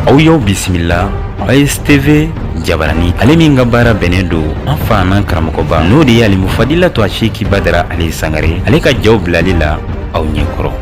Auyo bismillah ASTV Jabarani ale min ka baara bɛnnen don an fa n'an karamɔgɔba n'o de ye Alimufadilatu Asheki Badara Ale Sangare ale ka jaw bilali la aw ɲɛkɔrɔ.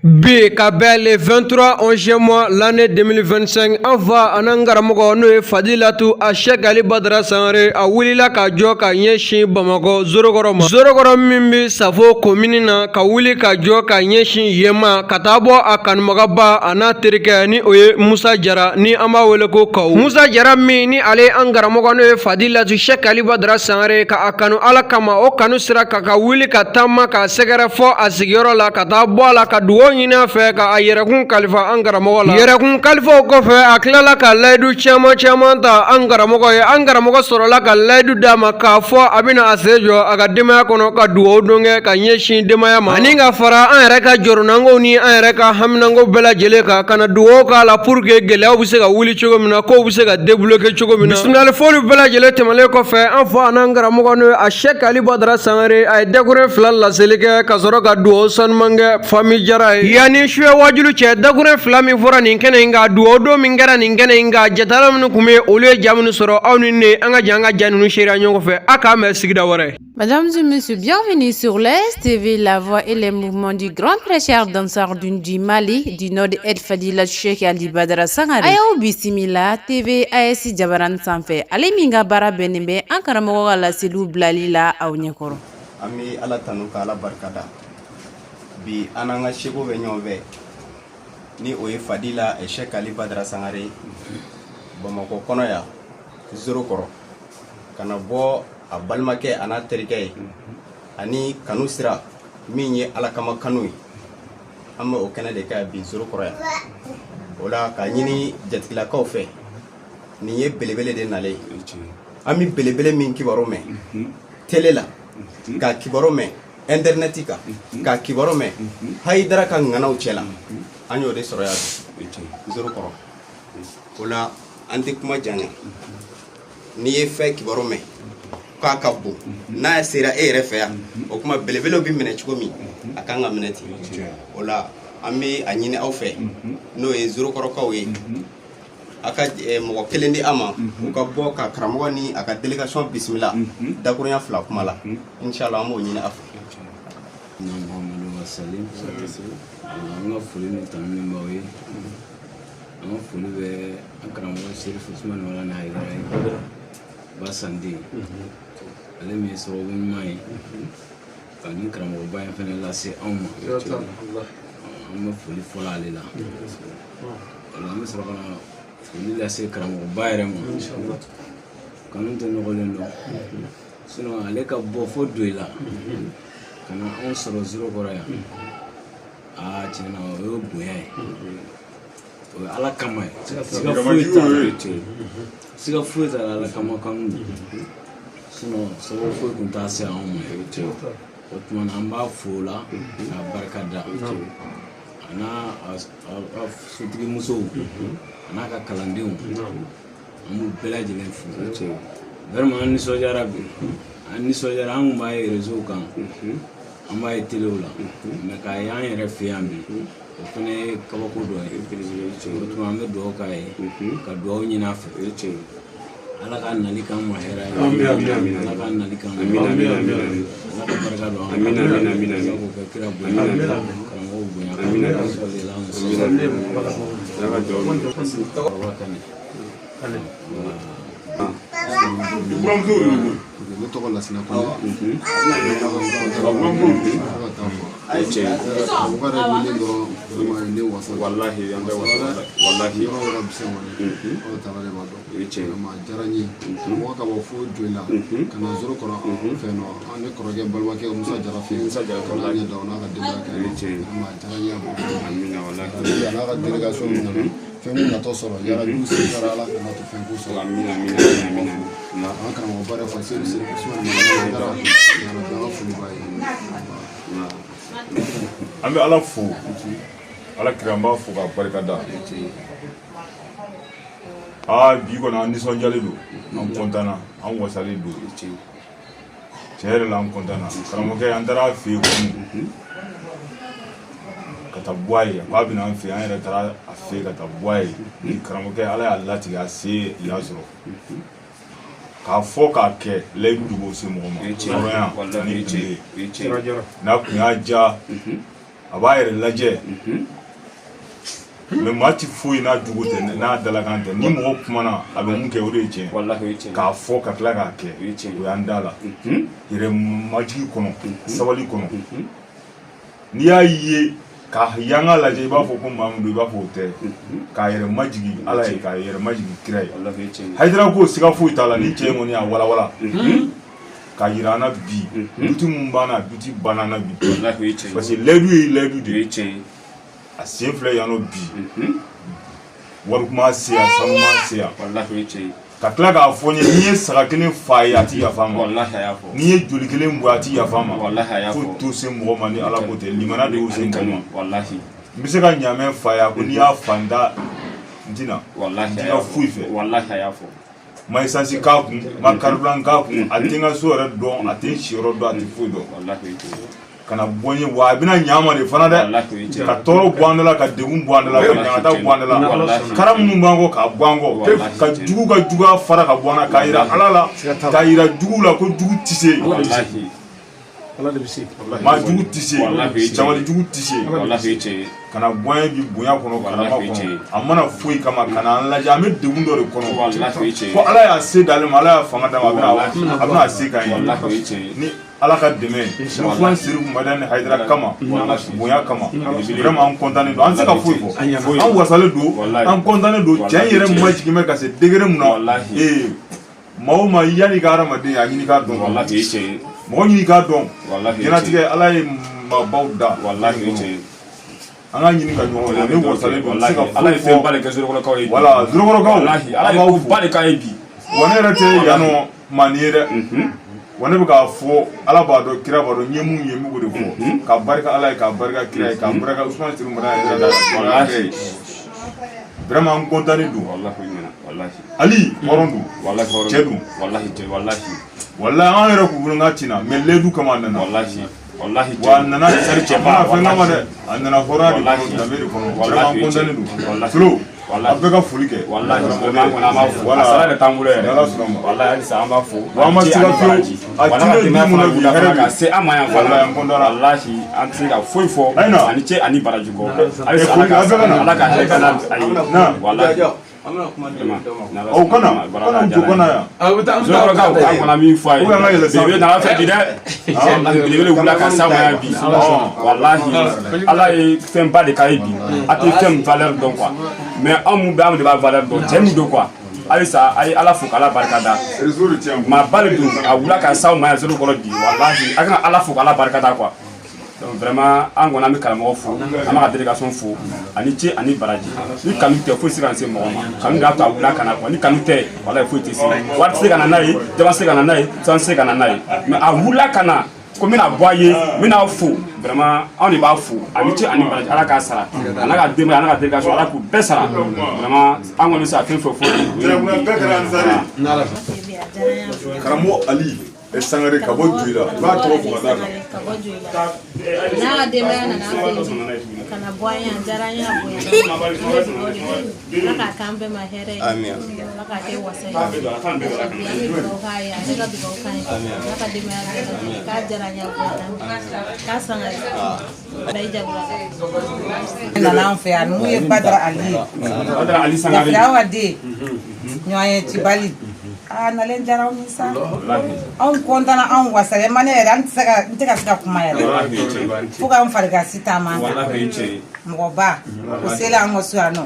B le 23 11e mois l'année 2025 an fa anan karamɔgɔ n'o ye Fadilatu Asheki Ali Badara Sangare a wulila ka jɔ ka ɲɛsin Bamakɔ Zorokɔrɔ ma. Zorokɔrɔ min bi Safo commune na ka wuli ka jɔ ka ɲɛsin yema ka taa bɔ a kanubagaba a n'a terikɛ ni o ye Musa Jara ni an b'a wele ko Kawu. Musa Jara min ni ale an karamɔgɔ n'o ye Fadilatu Asheki Ali Badara Sangare ka a kanu Ala kama o kanu sira ka wuli ka taama ka sɛgɛrɛ fɔ a sigiyɔrɔ la ka taa bɔ a la ka dugawu ɲini a fɛ ka a yɛrɛkun kalifa an karamɔgɔ la. Yɛrɛkun kalifaw kɔfɛ a tilala ka layidu caman ta an karamɔgɔ ye. An karamɔgɔ sɔrɔla ka layidu d'a ma k'a fɔ a bɛna a sen jɔ a ka denbaya kɔnɔ ka dugawu don kɛ ka ɲɛsin denbaya ma ani ka fara an yɛrɛ ka jɔrɔnanko ni an yɛrɛ ka haminanko bɛɛ lajɛlen kan ka na dugawu k'a la pour que gɛlɛyaw bɛ se ka wuli cogo min na kow bɛ se ka débloquer cogo min na. Bisimilali fɔli bɛɛ lajɛlen tɛmɛnen kɔfɛ an fa n'an karamɔgɔ n'o ye Asheki Ali Badara Sangare a ye dakure 2 laseli kɛ ka sɔrɔ ka dugawu sanuman kɛ famille Jara ye. Yani suye wajulu cɛ dakure 2 min fɔra nin kɛnɛ in kan dugawu don min kɛra nin kɛnɛ in kan jatala minnu kun bɛ olu ye ja minnu sɔrɔ aw ni ne an ka ja ninnu seereya ɲɔgɔn fɛ a k'a mɛn sigida wɛrɛ. Mesdames et messieurs, bienvenue sur l'ASTV, la voix et les mouvements du grand prêcheur danseur du Mali, du nord de Fadilatu Asheki Ali Badara Sangare. Ayaw bisimila TV AS Jabarani sanfɛ ale min ka baara bɛnnen bɛ an karamɔgɔ ka laseliw bilali la aw ɲɛkɔrɔ. An bɛ Ala tanu k'Ala barikada bi an n'an ka seko bɛ ɲɔgɔn fɛ ni o ye Fadila Asheki Ali Badara Sangare Bamakɔ kɔnɔ yan Zorokɔrɔ ka na bɔ a balimakɛ a n'a terikɛ ye ani kanu sira min ye Ala kama kanu ye an bɛ o kɛnɛ de kɛ bi Zorokɔrɔ yan o la ka ɲini jatigilakaw fɛ nin ye belebele de nalen an bɛ belebele min kibaru mɛn télé la ka kibaru mɛn internet kan ka kibaru mɛn Hayidara ka ŋanaw cɛla an y'o de sɔrɔ yan Zorokɔrɔ o la an tɛ kuma janya n'i ye fɛn kibaru mɛn k'a ka bon n'a sera e yɛrɛ fɛ yan o kuma belebelew bi minɛ cogo min a kan ka minɛ ten o la an bɛ a ɲini aw fɛ n'o ye Zorokɔrɔkaw ye a ka mɔgɔ kelen di a ma u ka bɔ ka karamɔgɔ ni a ka délégation bisimila dakurunya 2 kuma la inshallah an b'o ɲini a fɛ. An ka foli ni tanuni b'aw ye an ka foli bɛ an karamɔgɔ Serifu Usumani Maulana Hayidara ye Basandi ale min ye sababu ɲuman ye ka nin karamɔgɔba in fana lase anw ma an bɛ foli fɔlɔ ale la an bɛ sɔrɔ ka na foli lase karamɔgɔba yɛrɛ ma kanu tɛ nɔgɔlen dɔn sinon ale ka bɔ fo Doyi la ka na anw sɔrɔ Zorokɔrɔ yan tiɲɛna o ye bonya ye o ye Ala kama ye siga foyi t'a la Ala kama kanu sinon sababu foyi tun t'a se anw ma o tuma na an b'a fo o la k'a barika da a n'a sotigi musow a n'a ka kalandenw an b'u bɛɛ lajɛlen fo vraiment an nisɔndiyara bi an nisɔndiyara an kun b'a ye réseau kan an b'a ye téléw la mais k'a ye an yɛrɛ fɛ yan bi o fana ye kabako dɔ ye o tuma an bɛ dugawu k'a ye ka dugawu ɲini a fɛ Ala ka nali k'an ma hɛrɛ ye Ala ka nali k'an ma Ala ka barika don an ma Ala k'o kɛ kira bonya karamɔgɔw bonya ne tɔgɔ Lasina Kone ne wasa wallahi an bɛ wasa wallahi yɔrɔ yɔrɔ bɛ se ma aw taara de b'a dɔn ma diyara n ye mɔgɔ ka bɔ fo Doyi la ka na Zorokɔrɔ fɛ nɔ ne kɔrɔkɛ balimakɛ Musa Jara fɛ Musa Jara ka ɲɛ da o n'a ka denbaya kɛ ma diyara n ye a n'a ka délégation min nana fɛn min natɔ sɔrɔ yarabiw se kɛra Ala kana to fɛn ko sɔrɔ an karamɔgɔba yɛrɛ fa Serifu Usumani Maulana Hayidara an ka foli b'a ye an bɛ Ala fo Ala kira an b'a fo ka barika da bi kɔni an nisɔndiyalen don an kɔntana an wasalen don tiɲɛ yɛrɛ la an kɔntana karamɔgɔkɛ an taara a fɛ yen ka taa bɔ a ye k'a bɛna an fɛ an yɛrɛ taara a fɛ ka taa bɔ a ye ni karamɔgɔkɛ ala y'a latigɛ a se lasɔrɔ k'a fɔ k'a kɛ layidu de b'o se mɔgɔ ma hɔrɔnya ni tile n'a kun y'a ja a b'a yɛrɛ lajɛ mais maa ti foyi n'a jugu tɛ n'a dalakan tɛ ni mɔgɔ kumana a bɛ mun kɛ o de ye tiɲɛ k'a fɔ ka tila k'a kɛ o y'an da la yɛrɛ majigi kɔnɔ sabali kɔnɔ n'i y'a ye k'a yanga lajɛ i b'a fɔ ko Mamudu i b'a fɔ o tɛ k'a yɛrɛ majigi ala ye k'a yɛrɛ majigi kira ye Hayidara ko siga foyi t'a la ni cɛ in kɔni y'a walawala k'a yira an na bi duti mun b'an na duti banna na bi parce que layidu ye layidu de ye a sen filɛ yan nɔ bi wari kuma se yan sanu ma se yan ka tila k'a fɔ n ye n'i ye saga kelen fa ye a ti yafa ma n'i ye joli kelen bɔ a ti yafa ma foyi t'o se mɔgɔ ma ni ala ko tɛ limana de y'o se mɔgɔ ma n bɛ se ka ɲaamɛ fa ye a ko n'i y'a fa n da n tɛna foyi fɛ ma esansi k'a kun ma karibulan k'a kun a tɛ n ka so yɛrɛ dɔn a tɛ n si yɔrɔ dɔn a tɛ foyi dɔn kana bɔ n ye wa a bɛna ɲaama de fana dɛ ka tɔɔrɔ bɔ an da la ka degun bɔ an da la ka ɲagata bɔ an da la kara minnu b'an kɔ k'a bɔ an kɔ ka jugu ka juguya fara ka bɔ an na k'a yira ala la k'a yira jugu la ko jugu tɛ se maa jugu tɛ se camali jugu tɛ se kana bɔ an ye bi bonya kɔnɔ karama kɔnɔ a mana foyi kama kana an lajɛ an bɛ degun dɔ de kɔnɔ ko ala y'a se d'ale ma ala y'a fanga d'a ma a bɛna a se k'an ye ni ala ka dɛmɛ fulan siri kumada ni Hayidara kama bonya kama vraiment an content don an tɛ se ka foyi fɔ an wasalen don an content don cɛ yɛrɛ majigin bɛ ka se degré mun na maa o maa yanni ka hadamaden a ɲini k'a dɔn mɔgɔ ɲini k'a dɔn diɲɛlatigɛ ala ye maabaw da an ka ɲini ka ɲɔgɔn na ne wasalen don se ka foyi fɔ voilà Zorokɔrɔkaw ala b'aw fo wa ne yɛrɛ tɛ yan nɔ maa ni ye dɛ wa ne bɛ k'a fɔ ala b'a dɔn kira b'a dɔn n ye mun ye n b'o de fɔ ka barika ala ye ka barika kira ye ka barika Usumani Siri Mara yɛrɛ la vraiment an content don Ali hɔrɔn don cɛ don wallahi an yɛrɛ k'u bolo n ka tina mais layidu kama a nana wa a nana fɛn kama dɛ a nana hɔrɔnya de kɔnɔ danbe de kɔnɔ vraiment an content don Filo a bɛɛ ka foli kɛ a sara de t'an bolo yɛrɛ halisa an b'a fɔ wa an ma se ka fiyewu a tile di mun na bi hɛrɛ ka se an ma yan fana walahi an tɛ se ka foyi fɔ ani cɛ ani baraji kɔ halisa ala ka hɛrɛ ka na ayi walahi o kana jo kana ya Zorokɔrɔkaw an kana min fɔ a ye belebele nana fɛ bi dɛ belebele wula ka s'a ma yan bi walahi ala ye fɛn ba de k'a ye bi a tɛ fɛn min valeur dɔn quoi mais an mun bɛ an de b'a valeur dɔn cɛ min don quoi halisa a ye ala fo k'ala barika da maa ba de don a wula ka s'a ma yan Zorokɔrɔ bi walahi a kana ala fo k'ala barika da quoi donc vraiment an kɔni an bɛ karamɔgɔ fo an b'a ka délégation fo ani ce ani baraji ni kanu tɛ foyi se ka se mɔgɔ ma kanu de y'a to a wulila ka na quoi ni kanu tɛ walahi foyi tɛ se wari tɛ se ka na n'a ye jama tɛ se ka na n'a ye san tɛ se ka na n'a ye mais a wulila ka na ko n bɛna bɔ a ye n bɛna fo vraiment anw de b'a fo ani ce ani baraji ala k'a sara a n'a ka denbaya a n'a ka délégation ala k'u bɛɛ sara vraiment an kɔni bɛ se ka fɛn fɛn fɔ karamɔgɔ Ali Sangare ka bɔ Joyi la i b'a tɔgɔ fɔ ka d'a kan n'a ka denbaya nana fɛ kana bɔ an ye a diyara an ye a bonya ala k'a k'an bɛɛ ma hɛrɛ ye ala k'a kɛ wasa ye an bɛ dugawu k'a ye a bɛ ka dugawu k'an ye ala ka denbaya k'a diyara an ye a bonya k'a Sangare bɛɛ jagora nana an fɛ yan n'u ye Badara Ali Sangare Yafa den ɲɔgɔn ye Tibali nalen jara anw sa anw content anw wasalen man ne yɛrɛ n tɛ ka se ka kuma yɛrɛ fo k'an fari ka si taama mɔgɔ ba o sela an ka so yan nɔ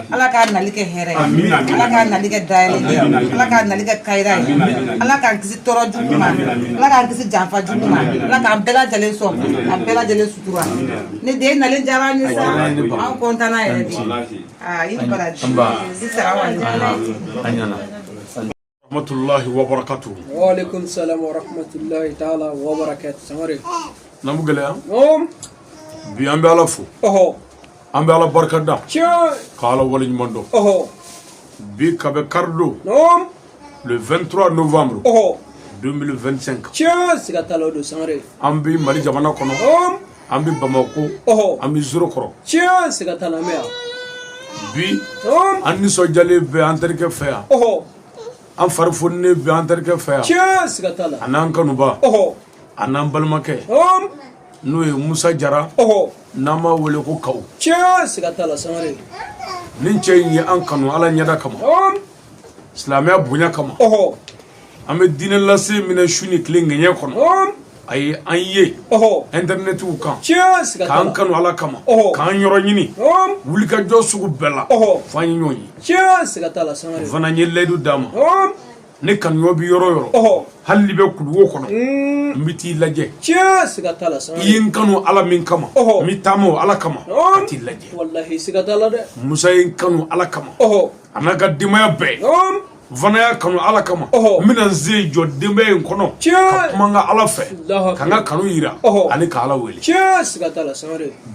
ala k'a nali kɛ hɛrɛ ye ala k'a nali kɛ dayɛlɛ ye ala k'a nali kɛ kayira ye ala k'an kisi tɔɔrɔ jugu ma ala k'an kisi janfa jugu ma ala k'an bɛɛ lajɛlen sɔn a bɛɛ lajɛlen sutura ne den nalen jara an ye sa anw content yɛrɛ de i ni baraji rahmatullahi wa barakatuh. Wa alaikum salam wa rahmatullahi ta'ala wa barakatuh. Sangare. Namu gɛlɛya. Bi an bɛ ala fo. An bɛ ala barika da. K'ala wale ɲuman dɔn. Bi ka bɛ kari don. Le 23 novembre. 2025. Siga t'a la o don Sangare. An bɛ Mali jamana kɔnɔ. an bɛ Bamako an bɛ Zorokɔrɔ tiɲɛ siga t'a la mɛ bi an nisɔndiyalen bɛ an terikɛ fɛ yan an fari foninen bɛ an terikɛ fɛ yan tiɲɛ siga t'a la a n'an kanuba a n'an balimakɛ n'o ye Musa Jara n'an b'a wele ko Kawu tiɲɛ siga t'a la Sangare nin cɛ in ye an kanu Ala ɲɛda kama silamɛya bonya kama an bɛ diinɛ lase minɛ su ni tile ŋɛɲɛ kɔnɔ a ye an ye internetiw kan k'an kanu Ala kama k'an yɔrɔ ɲini wulikajɔ sugu bɛɛ la fo an ye ɲɔgɔn ye fana n ye layidu d'a ma ne kanuɲɔ bi yɔrɔ yɔrɔ hali ni bɛ kuluwo kɔnɔ n bɛ t'i lajɛ i ye n kanu Ala min kama n bɛ taama o Ala kama ka t'i lajɛ Musa ye n kanu Ala kama a n'a ka denbaya bɛɛ fana y'a kanu Ala kama n bɛna n sen jɔ denbaya in kɔnɔ ka kuma n ka Ala fɛ ka n ka kanu yira ani ka Ala wele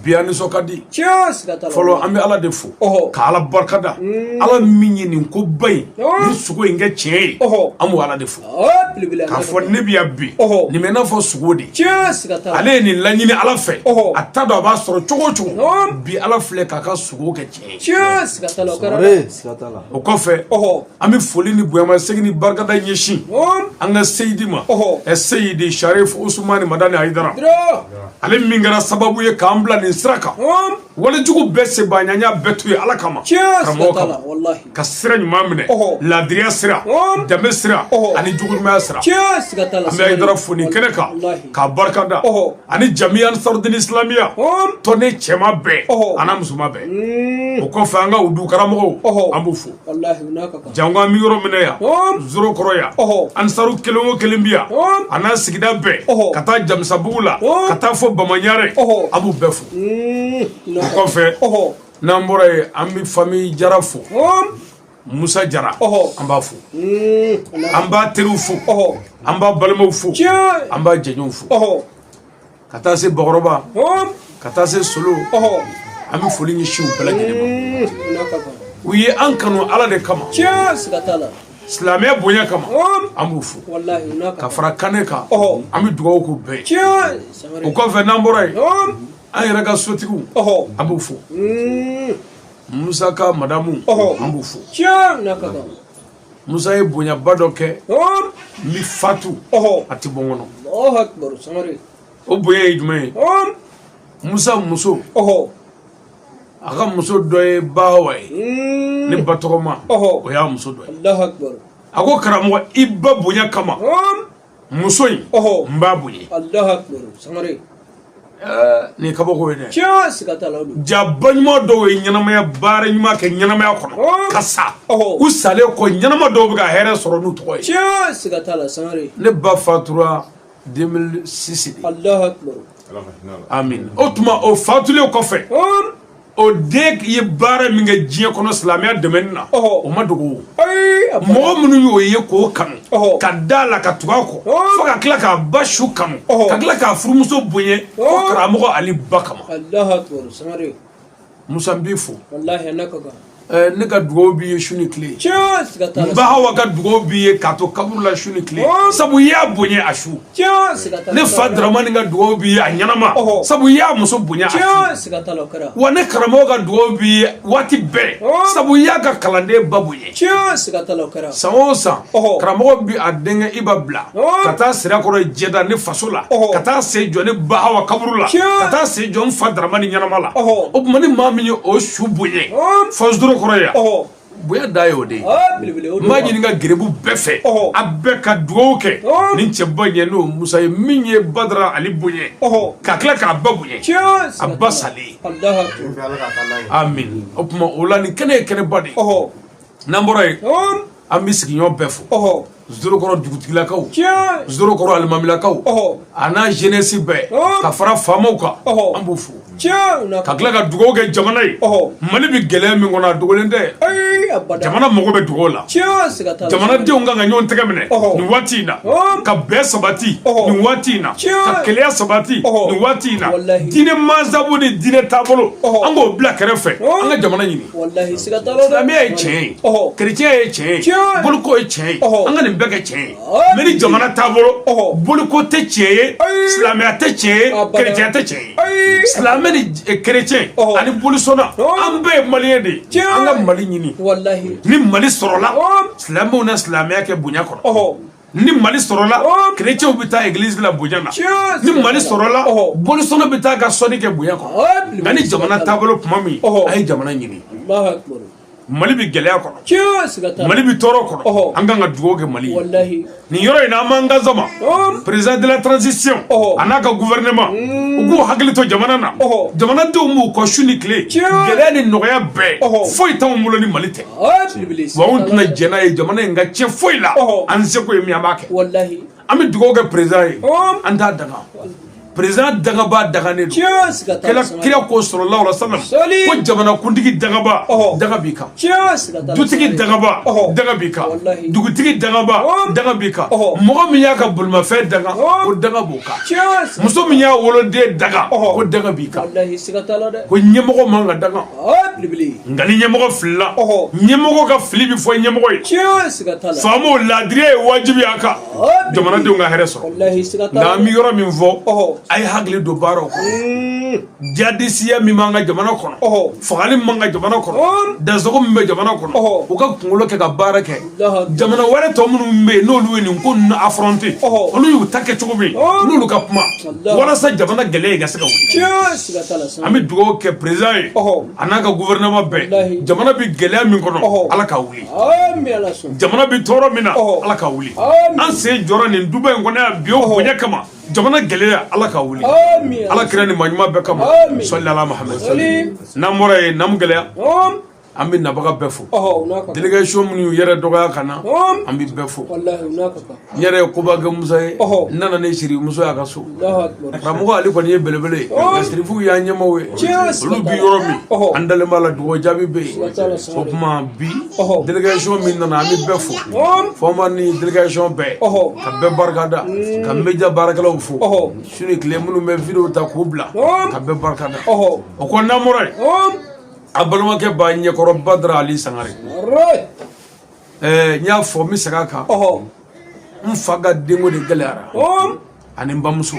bi a nisɔn ka di fɔlɔ an bɛ Ala de fo ka Ala barikada Ala min ye nin ko ba in ni sogo in kɛ tiɲɛ ye an b'o Ala de fo k'a fɔ ne bɛ yan bi nin bɛ i n'a fɔ sogo de ale ye nin laɲini Ala fɛ a t'a dɔn a b'a sɔrɔ cogo o cogo bi Ala filɛ k'a ka sogo kɛ tiɲɛ ye o kɔfɛ an bɛ foli ni bonya segin ni barikada ɲɛsin an ka Seyidi ma Seyidi Sharif Usmani Madani Hayidara ale min kɛra sababu ye k'an bila nin sira kan walejugu bɛɛ sebaɲanya bɛɛ to ye Ala kama karamɔgɔ kama ka sira ɲuman minɛ laadiriya sira danbe sira ani juguɲumanya sira an bɛ Hayidara fo nin kɛnɛ kan k'a barikada ani jamiya Ansarudin Islamiya tɔnden cɛman bɛɛ ani musoman bɛɛ o kɔfɛ an ka udu karamɔgɔw an b'u fo jango an bɛ yɔrɔ minɛ yan Zorokɔrɔ yan Ansaru kelen o kelen bi yan a n'a sigida bɛɛ ka taa Jamisabugu la ka taa fɔ Bamaɲare an b'u bɛɛ fo o kɔfɛ n'an bɔra yen an bɛ famille Jara fo Musa Jara an b'a fo an b'a teriw fo an b'a balimaw fo an b'a jɛɲɔgɔnw fo ka taa se Bakɔrɔba ka taa se Solo an bɛ foli ɲɛsin u bɛɛ lajɛlen ma u ye an kanu Ala de kama silamɛya bonya kama an b'u fo ka fara Kanɛ kan an bɛ dugawu k'u bɛɛ ye o kɔfɛ n'an bɔra yen an yɛrɛ ka sotigiw an b'u fo Musa ka madamu an b'u fo Musa ye bonyaba dɔ kɛ n bɛ fatu a tɛ bɔ n kɔnɔ o bonya ye jumɛn ye Musa muso a ka muso dɔ ye Bahawa ye ne ba tɔgɔma o y'a muso dɔ ye a ko karamɔgɔ i ba bonya kama muso in n b'a bonya nin ye kabako ye dɛ ja baɲuman dɔw ye ɲɛnamaya baara ɲuman kɛ ɲɛnamaya kɔnɔ ka sa u salen kɔ ɲɛnama dɔw bɛ ka hɛrɛ sɔrɔ n'u tɔgɔ ye ne ba fatura 2006 de amin o tuma o fatulen kɔfɛ o den ye baara min kɛ diɲɛ kɔnɔ silamɛya dɛmɛni na o ma dogo mɔgɔ minnu y'o ye k'o kanu ka da la ka tugu a kɔ fo ka tila k'a ba su kanu ka tila k'a furumuso bonya fo karamɔgɔ Ali ba kama Musa n b'i fo ne ka dugawu b'i ye su ni tile n Bahawa ka dugawu b'i ye k'a to kaburu la su ni tile sabu i y'a bonya a su ne fa Daramani ka dugawu b'i ye a ɲɛnama sabu i y'a muso bonya a su wa ne karamɔgɔ ka dugawu b'i ye waati bɛɛ sabu i y'a ka kalanden ba bonya san o san karamɔgɔ bi a denkɛ Iba bila ka taa Sirakɔrɔ Jɛda ne faso la ka taa se jɔ ne Bahawa kaburu la ka taa se jɔ n fa Daramani ɲɛnama la o tuma ni maa min ye o su bonya fɔ Zorokɔrɔ yan bonya da ye o de ye n b'a ɲini ka gɛrɛbu bɛɛ fɛ a bɛɛ ka dugawu kɛ nin cɛba ɲɛ n'o Musa ye min ye Badara Ali bonya ka tila k'a ba bonya a ba salen amin o tuma o la nin kɛnɛ ye kɛnɛba de ye n'an bɔra yen an bɛ sigiɲɔgɔn bɛɛ fo Zorokɔrɔ dugutigilakaw Zorokɔrɔ alimamilakaw a n'a jeunesse bɛɛ ka fara faamaw kan an b'u fo ka tila ka dugawu kɛ jamana ye Mali bɛ gɛlɛya min kɔnɔ a dogolen tɛ jamana mago bɛ dugawu la jamanadenw kan ka ɲɔgɔn tɛgɛ minɛ nin waati in na ka bɛn sabati nin waati in na ka kɛlɛya sabati nin waati in na diinɛ mansabu ni diinɛ taabolo an k'o bila kɛrɛfɛ an ka jamana ɲini silamɛya ye tiɲɛ ye kerecɛnya ye tiɲɛ ye boloko ye tiɲɛ ye an ka nin nin bɛɛ kɛ tiɲɛ ye mais ni jamana taabolo boliko tɛ tiɲɛ ye silamɛya tɛ tiɲɛ ye chrétien tɛ tiɲɛ ye silamɛ ni chrétien ani bolisɔnna an bɛɛ ye maliyɛn de ye an ka Mali ɲini ni Mali sɔrɔla silamɛw na silamɛya kɛ bonya kɔrɔ ni Mali sɔrɔla chrétiens bɛ taa église la bonya na ni Mali sɔrɔla bolisɔnna bɛ taa ka sɔnni kɛ bonya kɔrɔ nka ni jamana taabolo tuma min a ye jamana ɲini Mali bɛ gɛlɛya kɔnɔ Mali bɛ tɔɔrɔ kɔnɔ an kan ka dugawu kɛ Mali ye nin yɔrɔ in na an b'an ka zama président de la transition a n'a ka gouvernement u k'u hakili to jamana na jamanadenw b'u kɔ su ni tile gɛlɛya ni nɔgɔya bɛɛ foyi t'anw bolo ni Mali tɛ wa anw tɛna jɛn n'a ye jamana in ka tiɲɛ foyi la an seko ye min an b'a kɛ an bɛ dugawu kɛ président ye an t'a daga président dagaba daganen do kira ko sallallahu alaihi wasallam ko jamana kuntigi dagaba daga b'i kan dutigi dagaba daga b'i kan dugutigi dagaba daga b'i kan mɔgɔ min y'a ka bolimafɛn daga o daga b'o kan muso min y'a woloden daga o daga b'i kan ko ɲɛmɔgɔ man ka daga nka ni ɲɛmɔgɔ filila ɲɛmɔgɔ ka fili bɛ fɔ ɲɛmɔgɔ ye faamaw laadiriya ye wajibi a kan jamanadenw ka hɛrɛ sɔrɔ nka an bɛ yɔrɔ min fɔ a ye hakili don baaraw kɔnɔ jadisiya min b'an ka jamana kɔnɔ fagali min b'an ka jamana kɔnɔ dansago min bɛ jamana kɔnɔ u ka kunkolo kɛ ka baara kɛ jamana wɛrɛ tɔ minnu bɛ yen n'olu ye nin ko ninnu affronter olu y'u ta kɛ cogo min n'olu ka kuma walasa jamana gɛlɛya ka se ka wuli an bɛ dugawu kɛ président ye a n'a ka gouvernement bɛɛ jamana bɛ gɛlɛya min kɔnɔ ala ka wuli jamana bɛ tɔɔrɔ min na ala ka wuli an sen jɔra nin duba in kɔnɔ yan bi o bonya kama jamana gɛlɛya ala ka wuli ala kira ni maɲuman bɛɛ kama sɔli ala Muhammad n'an bɔra yen n'an gɛlɛya an bɛ nabaga bɛɛ fo délégation minnu yɛrɛ dɔgɔya ka na an bɛ bɛɛ fo n yɛrɛ ye kobakɛ musa ye n nana ne siri muso y'a ka so karamɔgɔ ale kɔni ye belebele ye nka sirifuw y'an ɲɛmaaw ye olu bi yɔrɔ min an dalen b'a la dugawu jaabi bɛ yen o tuma bi délégation min nana an bɛ bɛɛ fo fɔma ni délégation bɛɛ ka bɛɛ barikada ka média baarakɛlaw fo su ni tile minnu bɛ vidéo ta k'u bila ka bɛɛ barikada o kɔ n'an bɔra yen a balimakɛ ba ɲɛkɔrɔ Badara Ali Sangare n y'a fɔ n bɛ segin a kan n fa ka denko de gɛlɛyara ani n bamuso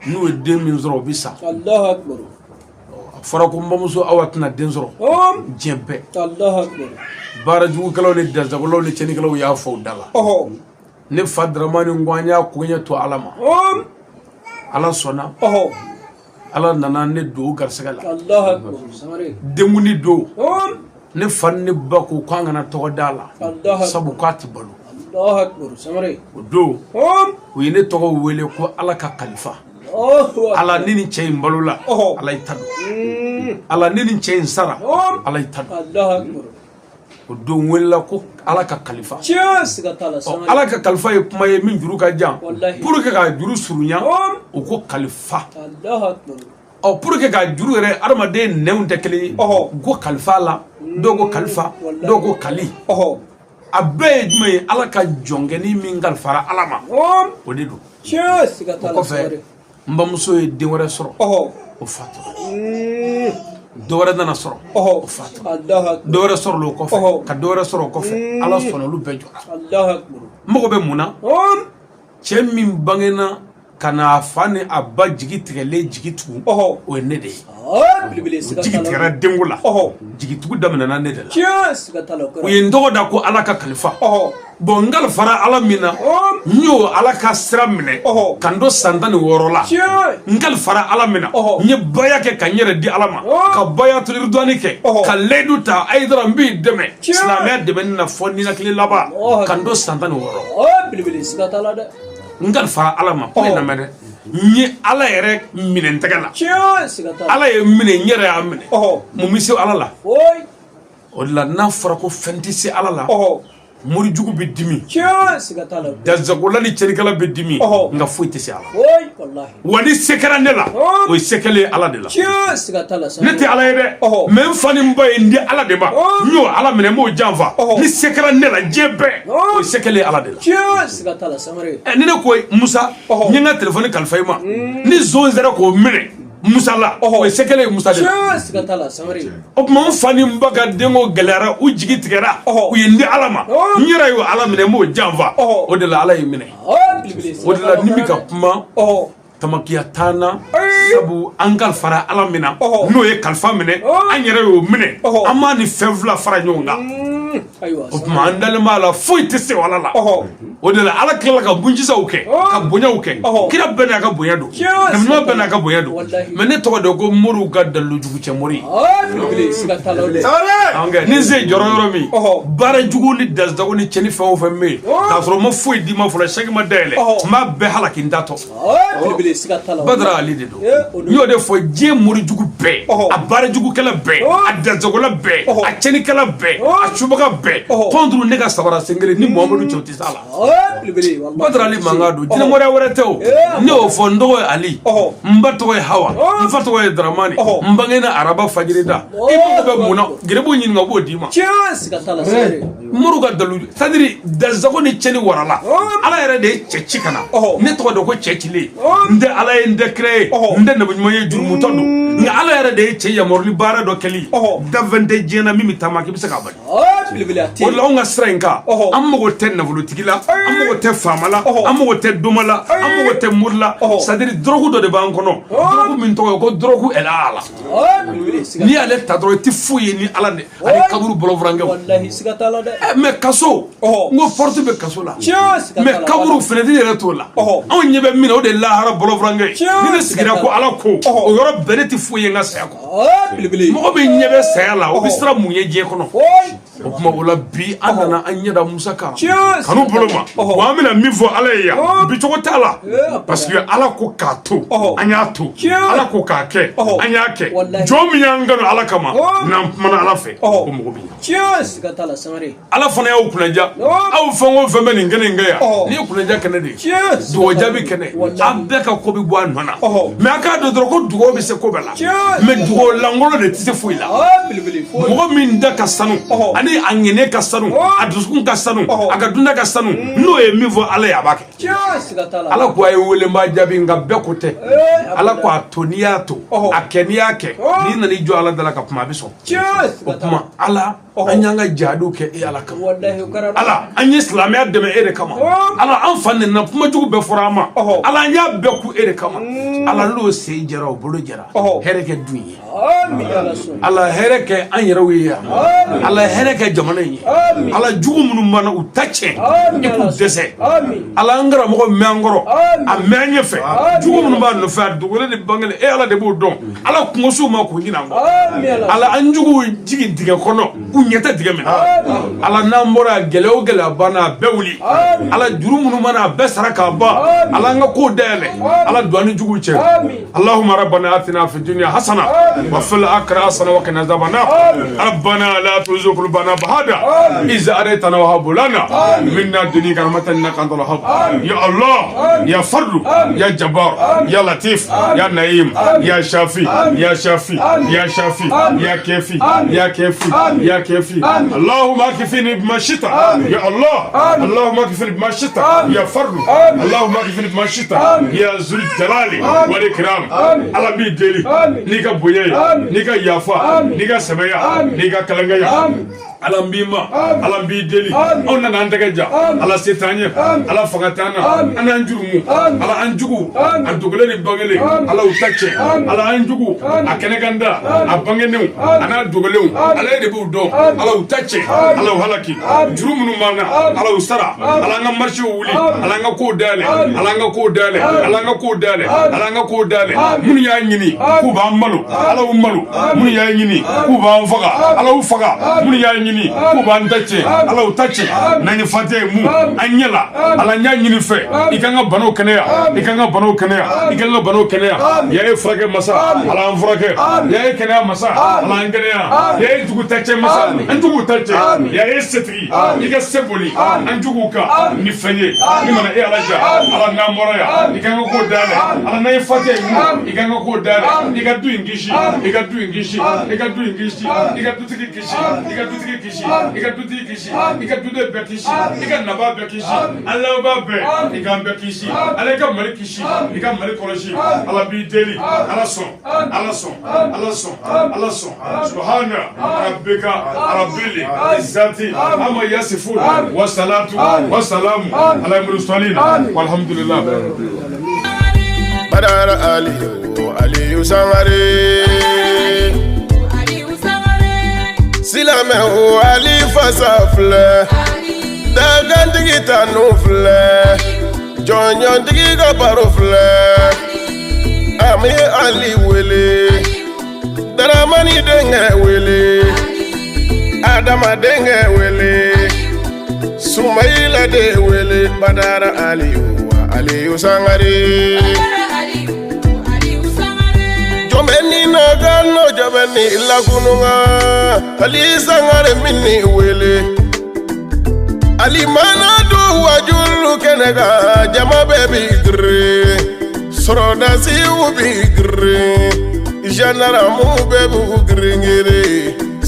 n'u ye den min sɔrɔ o bɛ sa a fɔra ko n bamuso aw tɛna den sɔrɔ diɲɛ bɛɛ baara jugukɛlaw ni dansagolaw ni cɛnnikɛlaw y'a fɔ o da la ne fa Daramani ko an y'a koɲɛ to Ala ma Ala sɔnna ala nana ne do garisɛgɛ la denkundi do ne fa ne ba ko k'an kana tɔgɔ da la sabu k'a tɛ balo o don u ye ne tɔgɔ wele ko ala ka kalifa ala ni nin cɛ in balola ala y'i ta don ala ni nin cɛ in sara ala y'i ta don o don welela ko ala ka kalifa ala ka kalifa ye kuma ye min juru ka jan pour que ka juru surunya o ko kalifa pour que ka juru yɛrɛ adamaden nɛnw tɛ kelen ye ko kalifa la dɔw ko kalifa dɔw ko kali a bɛɛ ye jumɛn ye ala ka jɔnkɛni min kalifara ala ma o de don o kɔfɛ n bamuso ye den wɛrɛ sɔrɔ o fatura dɔwɛrɛ nana sɔrɔ o fatura dɔwɛrɛ sɔrɔ o kɔfɛ ka dɔwɛrɛ sɔrɔ o kɔfɛ ala sɔnna olu bɛɛ jɔra n mago bɛ mun na cɛ min bangena ka na a fa ni a ba jigi tigɛlen jigi tugu o ye ne de ye jigi tigɛra denko la jigi tugu daminɛna ne de la u ye n tɔgɔ da ko ala ka kalifa bon n kalifara ala min na n y'o ala ka sira minɛ ka n to san 16 la n kalifara ala min na n ye baya kɛ ka n yɛrɛ di ala ma ka baya toliridɔni kɛ ka layidu ta a ye dɔrɔn n b'i dɛmɛ silamɛya dɛmɛ na fɔ ninakili laban ka n to san 16 n kalifara ala ma ko ye lamɛn dɛ n ye ala yɛrɛ minɛ n tɛgɛ la ala ye minɛ n yɛrɛ y'a minɛ mun bɛ se ala la o de la n'a fɔra ko fɛn tɛ se ala la morijugu bɛ dimi dazagola ni cɛnnikɛla bɛ dimi nka foyi tɛ se ala wa ni se kɛra ne la o ye se kɛlen ala de la ne tɛ ala ye dɛ mɛ n fa ni n ba ye n di ala de ma n y'o ala minɛ n b'o janfa ni se kɛra ne la diɲɛ bɛɛ o ye se kɛlen ala de la ni ne ko Musa n ye n ka telefɔni kalifa i ma ni zon sera k'o minɛ musala o sekele musala siga tala samari o ma fani mbaga dengo galara u jigi tigara u yindi alama nyira yo ala mine mo janfa o de la ala yimine o de la nimika kuma tamakiya tana sabu angal fara ala mina no ye kalfa mine an yɛrɛ yo mine ama ni fɛn fila fara ɲɔgɔn kan o tuma an dalen b'a la foyi tɛ se wala la o de la ala tilala ka bunjisaw kɛ ka bonyaw kɛ kira bɛɛ n'a ka bonya don nabiɲuman bɛɛ n'a ka bonya don mais ne tɔgɔ de ko moriw ka dalilu jugu cɛ mori ni se jɔrɔ yɔrɔ min baara jugu ni dasago ni cɛni fɛn o fɛn bɛ yen k'a sɔrɔ ma foyi di ma fɔlɔ sɛki ma dayɛlɛ n b'a bɛɛ halaki n ta tɔ Badara Ali de don n y'o de fɔ diɲɛ mori jugu bɛɛ a baara jugukɛla bɛɛ a dasagola bɛɛ a cɛnikɛla bɛɛ a subaga bɛɛ contre ne ka sabara sengere ni Muhamadu cɛ o tɛ s'a la Badara Ali mankan don jinɛ mɔrɛ wɛrɛ tɛ o ne y'o fɔ n tɔgɔ ye Ali n ba tɔgɔ ye Hawa n fa tɔgɔ ye Daramani n bangena araba fajiri da i mago bɛ mun na gɛrɛbuw ɲininka o b'o d'i ma moriw ka dalu c'est-à-dire dasago ni cɛni warala ala yɛrɛ de ye cɛ ci ka na ne tɔgɔ de ko cɛ cilen n tɛ ala ye n tɛ kira ye n tɛ nabiɲuman ye jurumutɔ don nka ala yɛrɛ de ye cɛ yamaruli baara dɔ kɛli dafɛn tɛ diɲɛ na min bɛ taama k'i bɛ se k'a bali o la anw ka sira in kan an mago tɛ nafolotigi la an mago tɛ faama la an mago tɛ doma la an mago tɛ mori la c'est-à-dire dɔrɔgu dɔ de b'an kɔnɔ dɔrɔgu min tɔgɔ ye ko dɔrɔgu ɛlɛ ala n'i y'ale ta dɔrɔn i tɛ foyi ye ni ala ani kaburu bɔlɔfurankɛw mais kaso n ko porte bɛ kaso la mais kaburu fenêtre yɛrɛ t'o la anw ɲɛ bɛ min na o de ye lahara bɔlɔfurankɛ ni ne sigira ko ala ko o yɔrɔ bɛɛ ne tɛ foyi ye n ka saya kɔ mɔgɔ bɛ ɲɛ bɛ saya la o bɛ siran mun ye diɲɛ kɔnɔ o tuma o la bi an nana an ɲɛda Musa kan kanu bolo ma wa an bɛna min fɔ ala ye yan bi cogo t'a la parce que ala ko k'a to an y'a to ala ko k'a kɛ an y'a kɛ jɔn min y'an kanu ala kama n'an kumana ala fɛ o mɔgɔ bɛ ɲɛ ala fana y'aw kunnaja aw fɛn o fɛn bɛ nin kɛ nin kɛ yan nin ye kunnaja kɛnɛ de ye dugawu jaabi kɛnɛ an bɛɛ ka ko bɛ bɔ a nɔ na mais a k'a dɔn dɔrɔn ko dugawu bɛ se ko bɛɛ la mais dugawu lankolon de tɛ se foyi la mɔgɔ min da ka sanu ani a ŋɛnɛ ka sanu a dusukun ka sanu a ka dunda ka sanu n'o ye min fɔ ala ye a b'a kɛ ala ko a ye welenba jaabi nka bɛɛ ko tɛ ala ko a to n'i y'a to a kɛ n'i y'a kɛ n'i nana i jɔ ala da la ka kuma a bɛ sɔn o kuma ala an y'an ka jihadiw kɛ e ala kama ala an ye silamɛya dɛmɛ e de kama ala an fa nana kuma jugu bɛɛ fɔra an ma ala an y'a bɛɛ ku e de kama ala n'o sen jɛra o bolo jɛra hɛrɛ kɛ dun ye ala hɛrɛ kɛ an yɛrɛw ye yan ala hɛrɛ kɛ jamana in ye ala jugu minnu b'an na u ta tiɲɛ i k'u dɛsɛ ala an karamɔgɔ mɛn an kɔrɔ a mɛn an ɲɛfɛ jugu minnu b'a nɔfɛ a dogolen ni bangelen e ala de b'o dɔn ala kungosow ma k'o ɲini an kɔ ala an jugu jigin dingɛ kɔnɔ u ɲɛ tɛ dingɛ min na ala n'an bɔra gɛlɛya o gɛlɛya banna a bɛɛ wuli ala juru minnu mana a bɛɛ sara k'a ban ala an ka kow dayɛlɛ ala don an ni juguw cɛ allahumma rabbana atina fid dunya hasana wa fil akhirati hasana wa qina adhaban nar rabbana la tuzigh qulubana ba'da idh hadaytana wa hab lana min ladunka rahmatan innaka antal wahhab ya allah ya fardu ya jabbar ya latif ya naim ya shafi ya shafi ya shafi ya kafi ya kafi ya kafi allahumma akfini bima shita ya allah allahumma akfini bima shita ya fardu allahumma akfini bima shita ya zul jalali wal ikram ala bi deli ni ka boye ni ka yafa ni ka sabaya ni ka kalangaya ala mbima ala mbi deli on nana ndagaja ala setanye ala fagatana ana anjurumu ala anjugu antugule ni bangele ala utache ala anjugu akene ganda abangenu ana duguleu ala de bu do ala utache ala halaki jurumunu mana ala usara ala nga marshi wuli ala nga ko dale ala nga ko dale ala nga ko dale ala nga ko dale mun ya nyini ku ba malu ala umalu mun ya nyini ku ba faga ala ufaga mun ya nyini ku ba ndache ala utache nani fate mu anyela ala nya nyini fe ikanga bano keneya ikanga bano keneya ikanga bano keneya ya e frage masa ala an frage ya e keneya masa ala an keneya ya e jugu tache masa an jugu tache ya e setri iga seboli an jugu ka ni feye ni mana e ala ja ala na moraya ikanga ko dale ala na e fate mu ikanga ko dale iga du ingishi iga du ingishi iga du ingishi iga du tiki kishi iga du tiki kisi i ka dutigi kisi i ka duden bɛɛ kisi i ka naba bɛɛ kisi an lamɛnbaa bɛɛ i k'an bɛɛ kisi ala i ka mali kisi i ka mali kɔlɔsi ala b'i deli ala sɔn ala sɔn ala sɔn ala sɔn subhana rabbika rabbil izzati amma yasifun wa salatu wa salamu ala mursalin walhamdulillah badara aliyu sangare silamɛ o ali fasa filɛ dagantigi tanu filɛ jɔnjɔntigi ka baro filɛ an bɛ ali wele daramani denkɛ wele adama denkɛ wele sumayila de wele badara aliyu sangare jɔnbɛni nagano jɔnbɛni lakununga ali sangare minni wele ali mana do wajulu kɛnɛga jama bɛɛ bi gire sɔrɔdasiw bi gire gendarmu bɛɛ b'u giringiri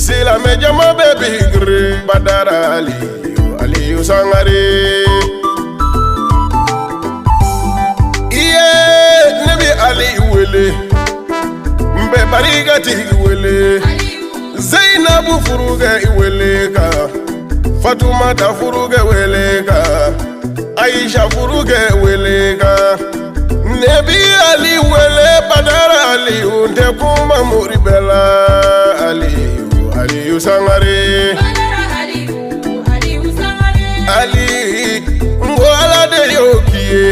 silamɛ jama bɛɛ bi gire badara aliyu sangare iye ne bi ali wele nbɛ barikatigi wele zainabu furukɛ i wele ka fatumata furukɛ wele ka aisha furukɛ wele ka ne bi ali wele badara aliyu ntɛ kuma mori bɛɛ la aliyu sangare ali ngo ala de y'o k'i ye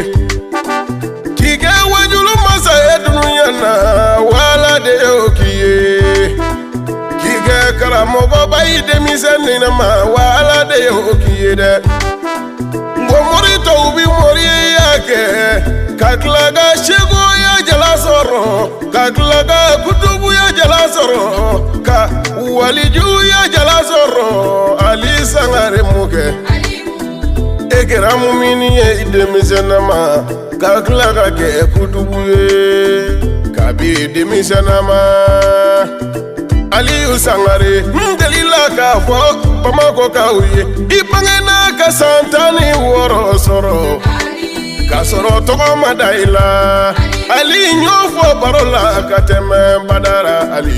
k'i kɛ wajulu masa ye dunuya na wala de y'o k'i ye k'i kɛ karamɔgɔba yi denmisɛnnin ma wala de y'o k'i ye dɛ ngo mori tɔw bi mori y'a kɛ ka tila ka segoya jala sɔrɔ ka tila ka kutubuya jala sɔrɔ ka walijuya jala sɔrɔ ali sangare mun kɛ e kɛra mumini ye i denmisɛnnama ka tila ka kɛ kutubu ye kabi denmisɛnnama aliyu sangare n delila k'a fɔ bamakɔ kaw ye i bangena ka san 16 sɔrɔ k'a sɔrɔ tɔgɔ ma da i la ali y'o fɔ baro la ka tɛmɛ badara ali